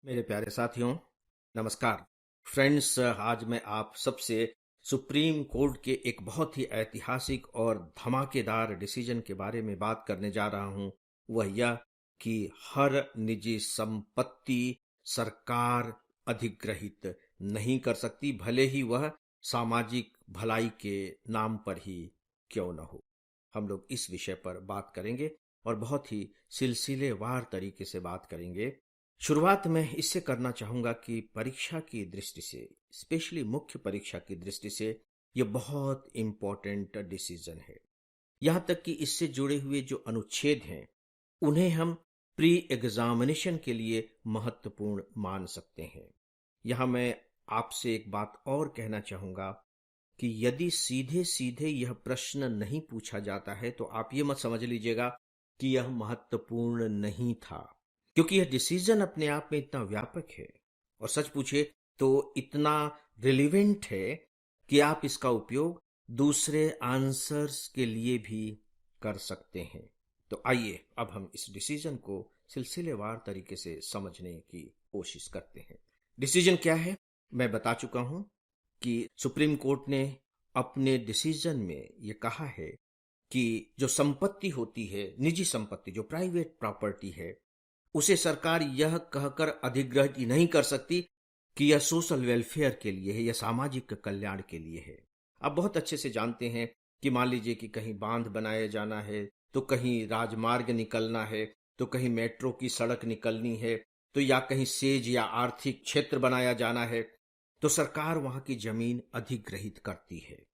मेरे प्यारे साथियों, नमस्कार। फ्रेंड्स, आज मैं आप सबसे सुप्रीम कोर्ट के एक बहुत ही ऐतिहासिक और धमाकेदार डिसीजन के बारे में बात करने जा रहा हूं। वह यह कि हर निजी संपत्ति सरकार अधिग्रहित नहीं कर सकती, भले ही वह सामाजिक भलाई के नाम पर ही क्यों न हो। हम लोग इस विषय पर बात करेंगे और बहुत ही सिलसिलेवार तरीके से बात करेंगे। शुरुआत में इससे करना चाहूंगा कि परीक्षा की दृष्टि से, स्पेशली मुख्य परीक्षा की दृष्टि से, यह बहुत इंपॉर्टेंट डिसीजन है। यहां तक कि इससे जुड़े हुए जो अनुच्छेद हैं उन्हें हम प्री एग्जामिनेशन के लिए महत्वपूर्ण मान सकते हैं। यहां मैं आपसे एक बात और कहना चाहूंगा कि यदि सीधे सीधे यह प्रश्न नहीं पूछा जाता है तो आप ये मत समझ लीजिएगा कि यह महत्वपूर्ण नहीं था, क्योंकि यह डिसीजन अपने आप में इतना व्यापक है और सच पूछे तो इतना रिलेवेंट है कि आप इसका उपयोग दूसरे आंसर्स के लिए भी कर सकते हैं। तो आइए अब हम इस डिसीजन को सिलसिलेवार तरीके से समझने की कोशिश करते हैं। डिसीजन क्या है मैं बता चुका हूं कि सुप्रीम कोर्ट ने अपने डिसीजन में यह कहा है कि जो संपत्ति होती है, निजी संपत्ति, जो प्राइवेट प्रॉपर्टी है, उसे सरकार यह कहकर अधिग्रहित नहीं कर सकती कि यह सोशल वेलफेयर के लिए है, यह सामाजिक कल्याण के लिए है। आप बहुत अच्छे से जानते हैं कि मान लीजिए कि कहीं बांध बनाया जाना है, तो कहीं राजमार्ग निकलना है, तो कहीं मेट्रो की सड़क निकलनी है, तो या कहीं सेज या आर्थिक क्षेत्र बनाया जाना है, तो सरकार वहां की जमीन अधिग्रहित करती है।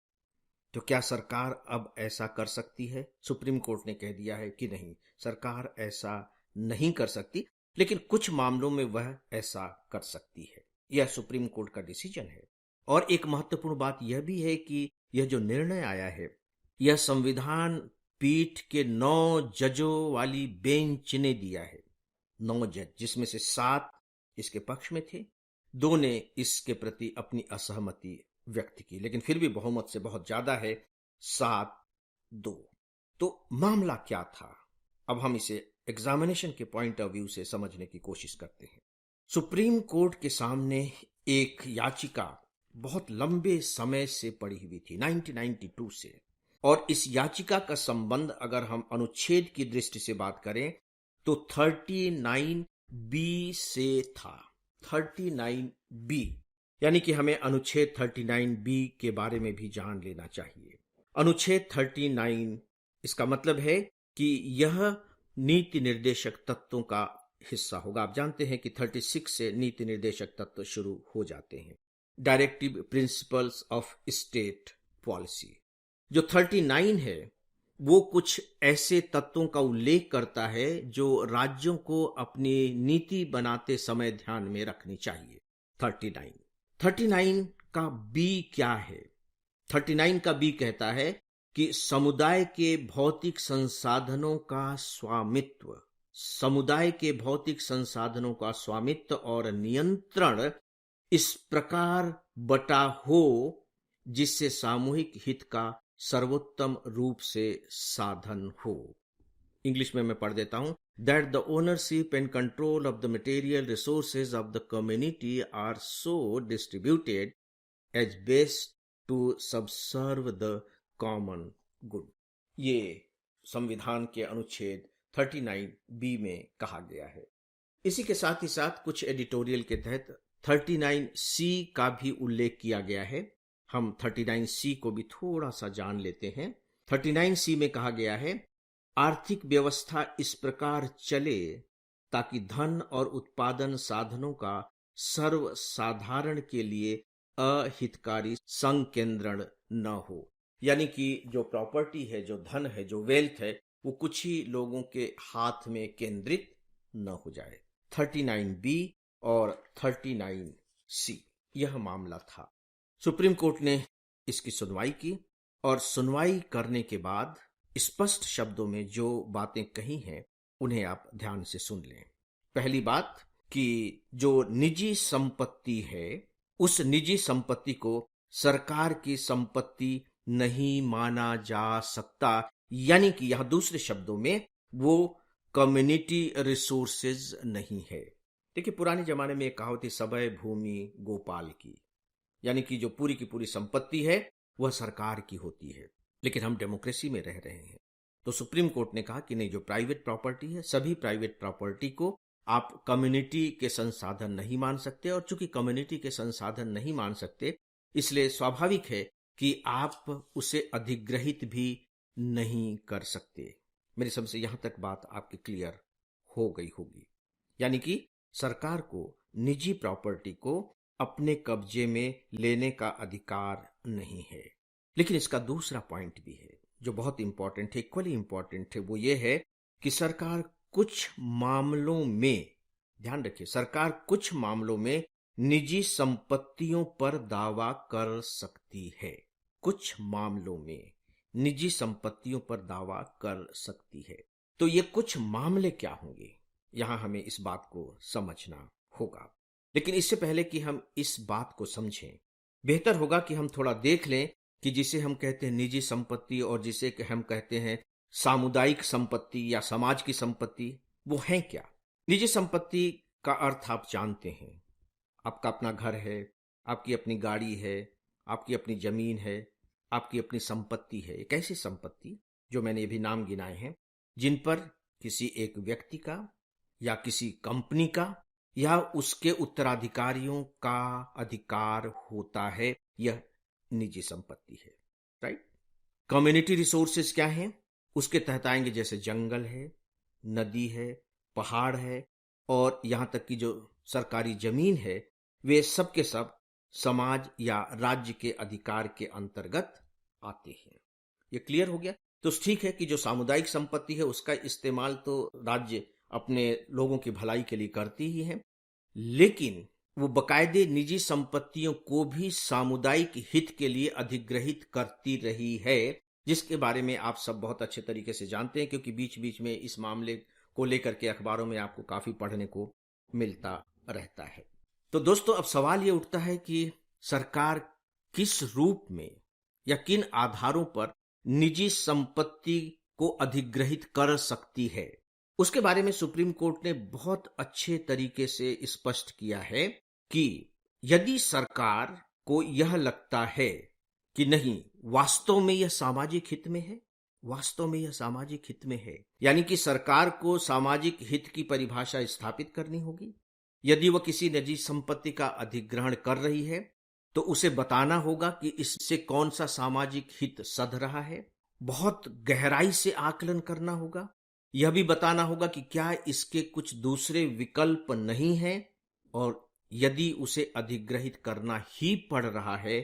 तो क्या सरकार अब ऐसा कर सकती है? सुप्रीम कोर्ट ने कह दिया है कि नहीं, सरकार ऐसा नहीं कर सकती, लेकिन कुछ मामलों में वह ऐसा कर सकती है। यह सुप्रीम कोर्ट का डिसीजन है। और एक महत्वपूर्ण बात यह भी है कि यह जो निर्णय आया है, यह संविधान पीठ के 9 जजों वाली बेंच ने दिया है। 9 जज, जिसमें से 7 इसके पक्ष में थे, 2 ने इसके प्रति अपनी असहमति व्यक्त की, लेकिन फिर भी बहुमत से बहुत ज्यादा है, 7-2। तो मामला क्या था? अब हम इसे एग्जामिनेशन के पॉइंट ऑफ व्यू से समझने की कोशिश करते हैं। सुप्रीम कोर्ट के सामने एक याचिका बहुत लंबे समय से पड़ी हुई थी, 1992 से, और इस याचिका का संबंध अगर हम अनुच्छेद की दृष्टि से बात करें तो 39B से था। 39B, यानी कि हमें अनुच्छेद 39B के बारे में भी जान लेना चाहिए। अनुच्छेद 39, इसका मतलब है कि यह नीति निर्देशक तत्वों का हिस्सा होगा। आप जानते हैं कि 36 से नीति निर्देशक तत्व शुरू हो जाते हैं, directive principles of state policy. जो 39 है वो कुछ ऐसे तत्वों का उल्लेख करता है जो राज्यों को अपनी नीति बनाते समय ध्यान में रखनी चाहिए। 39 का बी क्या है? 39 का बी कहता है कि समुदाय के भौतिक संसाधनों का स्वामित्व, समुदाय के भौतिक संसाधनों का स्वामित्व और नियंत्रण इस प्रकार बटा हो जिससे सामूहिक हित का सर्वोत्तम रूप से साधन हो। इंग्लिश में मैं पढ़ देता हूं। That the ownership and control of the material resources of the community are so distributed as best to subserve the common good. ये संविधान के अनुच्छेद 39B में कहा गया है। इसी के साथ ही साथ कुछ एडिटोरियल के तहत 39C का भी उल्लेख किया गया है। हम 39C को भी थोड़ा सा जान लेते हैं। 39C में कहा गया है, आर्थिक व्यवस्था इस प्रकार चले ताकि धन और उत्पादन साधनों का सर्वसाधारण के लिए अहितकारी संकेंद्रण न हो। यानी कि जो प्रॉपर्टी है, जो धन है, जो वेल्थ है, वो कुछ ही लोगों के हाथ में केंद्रित न हो जाए। 39B और 39C, यह मामला था। सुप्रीम कोर्ट ने इसकी सुनवाई की और सुनवाई करने के बाद स्पष्ट शब्दों में जो बातें कही हैं उन्हें आप ध्यान से सुन लें। पहली बात कि जो निजी संपत्ति है, उस निजी संपत्ति को सरकार की संपत्ति नहीं माना जा सकता, यानी कि यह दूसरे शब्दों में वो कम्युनिटी रिसोर्सेज नहीं है। देखिए, पुराने जमाने में एक कहावत थी, सबय भूमि गोपाल की, यानी कि जो पूरी की पूरी संपत्ति है वह सरकार की होती है। लेकिन हम डेमोक्रेसी में रह रहे हैं, तो सुप्रीम कोर्ट ने कहा कि नहीं, जो प्राइवेट प्रॉपर्टी है, सभी प्राइवेट प्रॉपर्टी को आप कम्युनिटी के संसाधन नहीं मान सकते, और चूंकि कम्युनिटी के संसाधन नहीं मान सकते, इसलिए स्वाभाविक है कि आप उसे अधिग्रहित भी नहीं कर सकते। मेरी समझ से यहां तक बात आपकी क्लियर हो गई होगी। यानी कि सरकार को निजी प्रॉपर्टी को अपने कब्जे में लेने का अधिकार नहीं है। लेकिन इसका दूसरा पॉइंट भी है जो बहुत इंपॉर्टेंट है, इक्वली इंपॉर्टेंट है। वो ये है कि सरकार कुछ मामलों में, ध्यान रखिए, सरकार कुछ मामलों में निजी संपत्तियों पर दावा कर सकती है। कुछ मामलों में निजी संपत्तियों पर दावा कर सकती है। तो ये कुछ मामले क्या होंगे, यहां हमें इस बात को समझना होगा। लेकिन इससे पहले कि हम इस बात को समझें, बेहतर होगा कि हम थोड़ा देख लें कि जिसे हम कहते हैं निजी संपत्ति और जिसे कि हम कहते हैं सामुदायिक संपत्ति या समाज की संपत्ति, वो है क्या। निजी संपत्ति का अर्थ आप जानते हैं, आपका अपना घर है, आपकी अपनी गाड़ी है, आपकी अपनी जमीन है, आपकी अपनी संपत्ति है। एक ऐसी संपत्ति जो मैंने अभी नाम गिनाए हैं, जिन पर किसी एक व्यक्ति का या किसी कंपनी का या उसके उत्तराधिकारियों का अधिकार होता है, यह निजी संपत्ति है। राइट। कम्युनिटी रिसोर्सेज क्या हैं, उसके तहत आएंगे, जैसे जंगल है, नदी है, पहाड़ है, और यहां तक कि जो सरकारी जमीन है, वे सब के सब समाज या राज्य के अधिकार के अंतर्गत आते हैं। ये क्लियर हो गया। तो ठीक है कि जो सामुदायिक संपत्ति है उसका इस्तेमाल तो राज्य अपने लोगों की भलाई के लिए करती ही है, लेकिन वो बकायदे निजी संपत्तियों को भी सामुदायिक हित के लिए अधिग्रहित करती रही है, जिसके बारे में आप सब बहुत अच्छे तरीके से जानते हैं, क्योंकि बीच बीच में इस मामले को लेकर के अखबारों में आपको काफी पढ़ने को मिलता रहता है। तो दोस्तों, अब सवाल ये उठता है कि सरकार किस रूप में या किन आधारों पर निजी संपत्ति को अधिग्रहित कर सकती है। उसके बारे में सुप्रीम कोर्ट ने बहुत अच्छे तरीके से स्पष्ट किया है कि यदि सरकार को यह लगता है कि नहीं, वास्तव में यह सामाजिक हित में है, वास्तव में यह सामाजिक हित में है, यानी कि सरकार को सामाजिक हित की परिभाषा स्थापित करनी होगी। यदि वह किसी निजी संपत्ति का अधिग्रहण कर रही है तो उसे बताना होगा कि इससे कौन सा सामाजिक हित सध रहा है। बहुत गहराई से आकलन करना होगा। यह भी बताना होगा कि क्या इसके कुछ दूसरे विकल्प नहीं हैं, और यदि उसे अधिग्रहित करना ही पड़ रहा है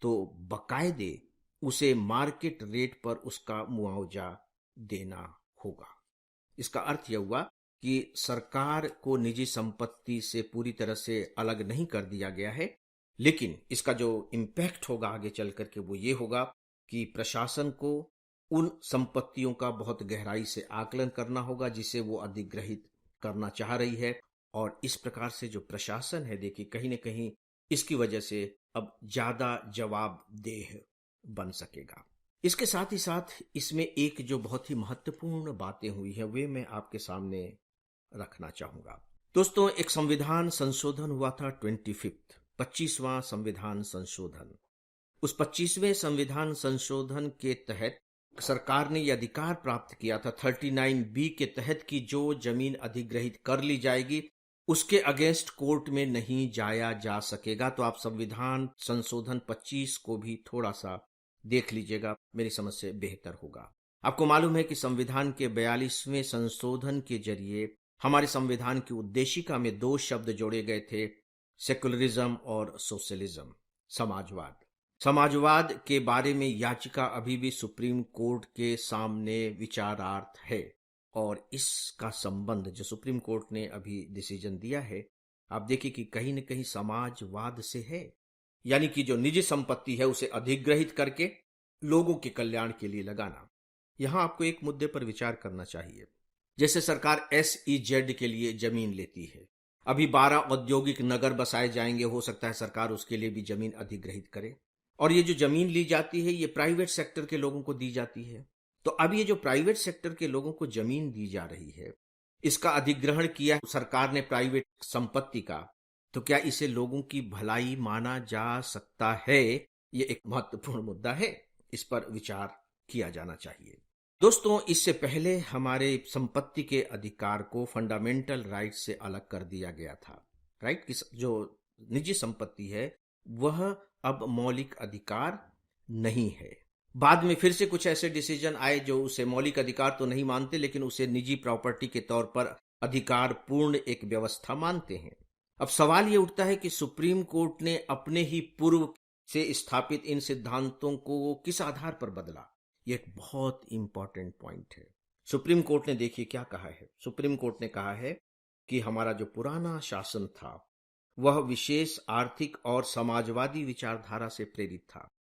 तो बकायदे उसे मार्केट रेट पर उसका मुआवजा देना होगा। इसका अर्थ यह हुआ कि सरकार को निजी संपत्ति से पूरी तरह से अलग नहीं कर दिया गया है, लेकिन इसका जो इम्पैक्ट होगा आगे चल करके वो ये होगा कि प्रशासन को उन संपत्तियों का बहुत गहराई से आकलन करना होगा जिसे वो अधिग्रहित करना चाह रही है। और इस प्रकार से जो प्रशासन है, देखिए, कहीं न कहीं इसकी वजह से अब ज्यादा जवाबदेह बन सकेगा। इसके साथ ही साथ इसमें एक जो बहुत ही महत्वपूर्ण बातें हुई है वे मैं आपके सामने रखना चाहूंगा। दोस्तों, एक संविधान संशोधन हुआ था 25वां संविधान संशोधन। उस 25वें संविधान संशोधन के तहत सरकार ने यह अधिकार प्राप्त किया था 39B के तहत कि जो जमीन अधिग्रहित कर ली जाएगी उसके अगेंस्ट कोर्ट में नहीं जाया जा सकेगा। तो आप संविधान संशोधन 25 को भी थोड़ा सा देख लीजिएगा, मेरी समझ से बेहतर होगा। आपको मालूम है कि संविधान के 42वें संशोधन के जरिए हमारे संविधान की उद्देशिका में 2 शब्द जोड़े गए थे, सेकुलरिज्म और सोशलिज्म, समाजवाद। समाजवाद के बारे में याचिका अभी भी सुप्रीम कोर्ट के सामने विचारार्थ है, और इसका संबंध जो सुप्रीम कोर्ट ने अभी डिसीजन दिया है, आप देखिए कि कहीं न कहीं समाजवाद से है, यानी कि जो निजी संपत्ति है उसे अधिग्रहित करके लोगों के कल्याण के लिए लगाना। यहां आपको एक मुद्दे पर विचार करना चाहिए। जैसे सरकार SEZ के लिए जमीन लेती है, अभी 12 औद्योगिक नगर बसाए जाएंगे, हो सकता है सरकार उसके लिए भी जमीन अधिग्रहित करे, और ये जो जमीन ली जाती है ये प्राइवेट सेक्टर के लोगों को दी जाती है। तो अब ये जो प्राइवेट सेक्टर के लोगों को जमीन दी जा रही है, इसका अधिग्रहण किया सरकार ने प्राइवेट संपत्ति का, तो क्या इसे लोगों की भलाई माना जा सकता है? ये एक महत्वपूर्ण मुद्दा है, इस पर विचार किया जाना चाहिए। दोस्तों, इससे पहले हमारे संपत्ति के अधिकार को फंडामेंटल राइट से अलग कर दिया गया था। राइट की जो निजी संपत्ति है वह अब मौलिक अधिकार नहीं है। बाद में फिर से कुछ ऐसे डिसीजन आए जो उसे मौलिक अधिकार तो नहीं मानते, लेकिन उसे निजी प्रॉपर्टी के तौर पर अधिकार पूर्ण एक व्यवस्था मानते हैं। अब सवाल ये उठता है कि सुप्रीम कोर्ट ने अपने ही पूर्व से स्थापित इन सिद्धांतों को किस आधार पर बदला? ये एक बहुत इंपॉर्टेंट पॉइंट है। सुप्रीम कोर्ट ने देखिए क्या कहा है। सुप्रीम कोर्ट ने कहा है कि हमारा जो पुराना शासन था वह विशेष आर्थिक और समाजवादी विचारधारा से प्रेरित था।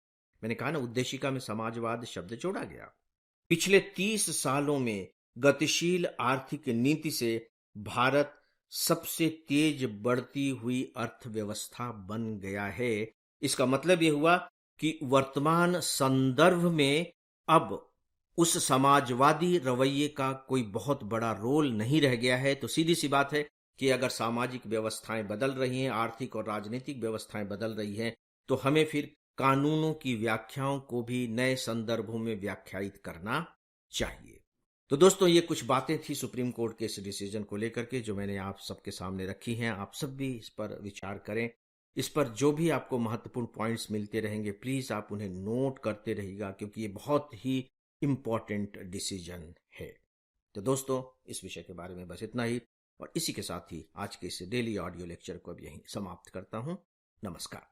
मैंने कहा ना, उद्देशिका में समाजवाद शब्द जोड़ा गया। पिछले 30 सालों में गतिशील आर्थिक नीति से भारत सबसे तेज बढ़ती हुई अर्थव्यवस्था बन गया है। इसका मतलब यह हुआ कि वर्तमान संदर्भ में अब उस समाजवादी रवैये का कोई बहुत बड़ा रोल नहीं रह गया है। तो सीधी सी बात है कि अगर सामाजिक व्यवस्थाएं बदल रही हैं, आर्थिक और राजनीतिक व्यवस्थाएं बदल रही हैं, तो हमें फिर कानूनों की व्याख्याओं को भी नए संदर्भों में व्याख्यायित करना चाहिए। तो दोस्तों, ये कुछ बातें थी सुप्रीम कोर्ट के इस डिसीजन को लेकर के जो मैंने आप सबके सामने रखी हैं। आप सब भी इस पर विचार करें। इस पर जो भी आपको महत्वपूर्ण पॉइंट्स मिलते रहेंगे, प्लीज आप उन्हें नोट करते रहिएगा, क्योंकि ये बहुत ही इंपॉर्टेंट डिसीजन है। तो दोस्तों, इस विषय के बारे में बस इतना ही, और इसी के साथ ही आज के इस डेली ऑडियो लेक्चर को अब यहीं समाप्त करता हूं। नमस्कार।